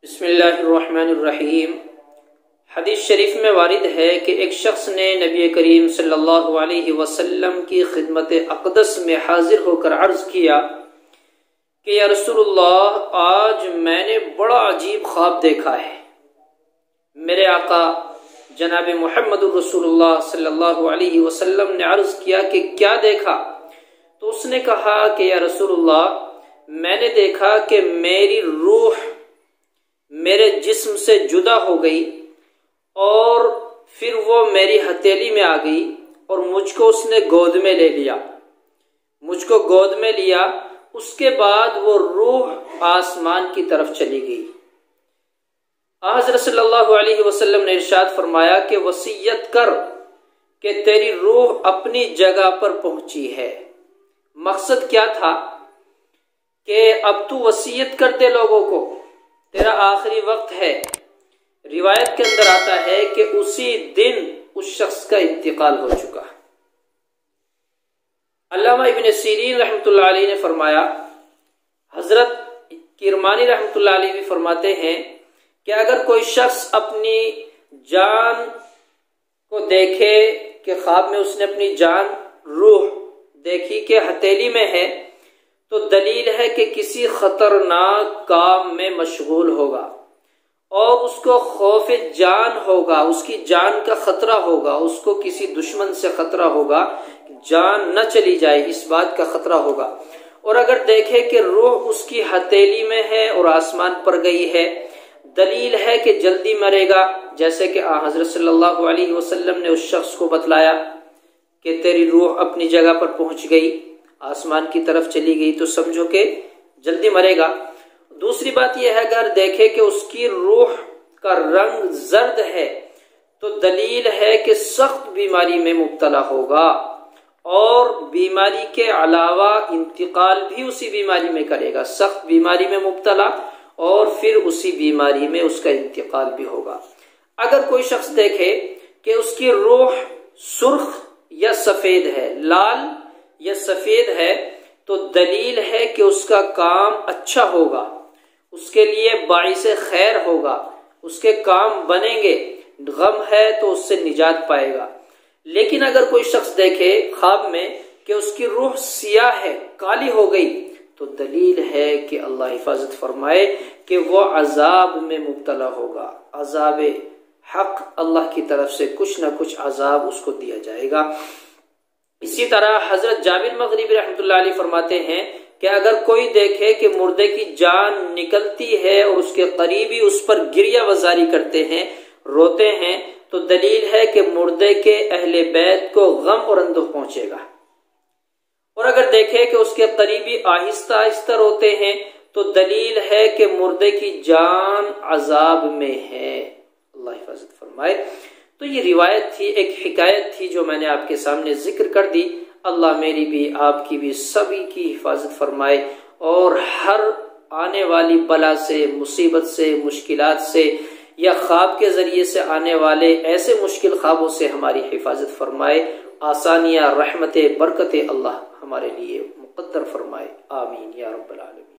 بسم اللہ الرحمن الرحیم۔ حدیث شریف میں وارد ہے کہ ایک شخص نے نبی کریم صلی اللہ علیہ وسلم کی خدمت اقدس میں حاضر ہو کر عرض کیا کہ یا رسول اللہ، آج میں نے بڑا عجیب خواب دیکھا ہے۔ میرے آقا جناب محمد رسول اللہ صلی اللہ علیہ وسلم نے عرض کیا کہ کیا دیکھا؟ تو اس نے کہا کہ یا رسول اللہ، میں نے دیکھا کہ میری روح میرے جسم سے جدا ہو گئی اور پھر وہ میری ہتھیلی میں آ گئی اور مجھ کو اس نے گود میں لے لیا۔ مجھ کو گود میں لیا، اس کے بعد وہ روح آسمان کی طرف چلی گئی۔ حضرت صلی اللہ علیہ وسلم نے ارشاد فرمایا کہ وصیت کر کہ تیری روح اپنی جگہ پر پہنچی ہے۔ مقصد کیا تھا کہ اب تو وصیت کر دے لوگوں کو، تیرا آخری وقت ہے۔ روایت کے اندر آتا ہے کہ اسی دن اس شخص کا انتقال ہو چکا۔ علامہ ابن سیرین رحمۃ اللہ علیہ نے فرمایا، حضرت کرمانی رحمۃ اللہ علیہ بھی فرماتے ہیں کہ اگر کوئی شخص اپنی جان کو دیکھے کہ خواب میں اس نے اپنی جان روح دیکھی کہ ہتھیلی میں ہے، تو دلیل ہے کہ کسی خطرناک کام میں مشغول ہوگا اور اس کو خوف جان ہوگا، اس کی جان کا خطرہ ہوگا، اس کو کسی دشمن سے خطرہ ہوگا، جان نہ چلی جائے اس بات کا خطرہ ہوگا۔ اور اگر دیکھے کہ روح اس کی ہتھیلی میں ہے اور آسمان پر گئی ہے، دلیل ہے کہ جلدی مرے گا، جیسے کہ حضرت صلی اللہ علیہ وسلم نے اس شخص کو بتلایا کہ تیری روح اپنی جگہ پر پہنچ گئی، آسمان کی طرف چلی گئی، تو سمجھو کہ جلدی مرے گا۔ دوسری بات یہ ہے، اگر دیکھے کہ اس کی روح کا رنگ زرد ہے تو دلیل ہے کہ سخت بیماری میں مبتلا ہوگا، اور بیماری کے علاوہ انتقال بھی اسی بیماری میں کرے گا، سخت بیماری میں مبتلا اور پھر اسی بیماری میں اس کا انتقال بھی ہوگا۔ اگر کوئی شخص دیکھے کہ اس کی روح سرخ یا سفید ہے، لال یا سفید ہے، تو دلیل ہے کہ اس کا کام اچھا ہوگا، اس کے لیے باعث خیر ہوگا، اس کے کام بنیں گے، غم ہے تو اس سے نجات پائے گا۔ لیکن اگر کوئی شخص دیکھے خواب میں کہ اس کی روح سیاہ ہے، کالی ہو گئی، تو دلیل ہے کہ اللہ حفاظت فرمائے کہ وہ عذاب میں مبتلا ہوگا، عذاب حق، اللہ کی طرف سے کچھ نہ کچھ عذاب اس کو دیا جائے گا۔ اسی طرح حضرت جابر مغربی رحمۃ اللہ علیہ فرماتے ہیں کہ اگر کوئی دیکھے کہ مردے کی جان نکلتی ہے اور اس کے قریبی اس پر گریہ وزاری کرتے ہیں، روتے ہیں، تو دلیل ہے کہ مردے کے اہل بیت کو غم اور اندوہ پہنچے گا۔ اور اگر دیکھے کہ اس کے قریبی آہستہ آہستہ روتے ہیں، تو دلیل ہے کہ مردے کی جان عذاب میں ہے، اللہ حفاظت فرمائے۔ تو یہ روایت تھی، ایک حکایت تھی جو میں نے آپ کے سامنے ذکر کر دی۔ اللہ میری بھی، آپ کی بھی، سبھی کی حفاظت فرمائے، اور ہر آنے والی بلا سے، مصیبت سے، مشکلات سے، یا خواب کے ذریعے سے آنے والے ایسے مشکل خوابوں سے ہماری حفاظت فرمائے۔ آسانیاں، رحمت، برکت اللہ ہمارے لیے مقدر فرمائے، آمین یا رب العالمین۔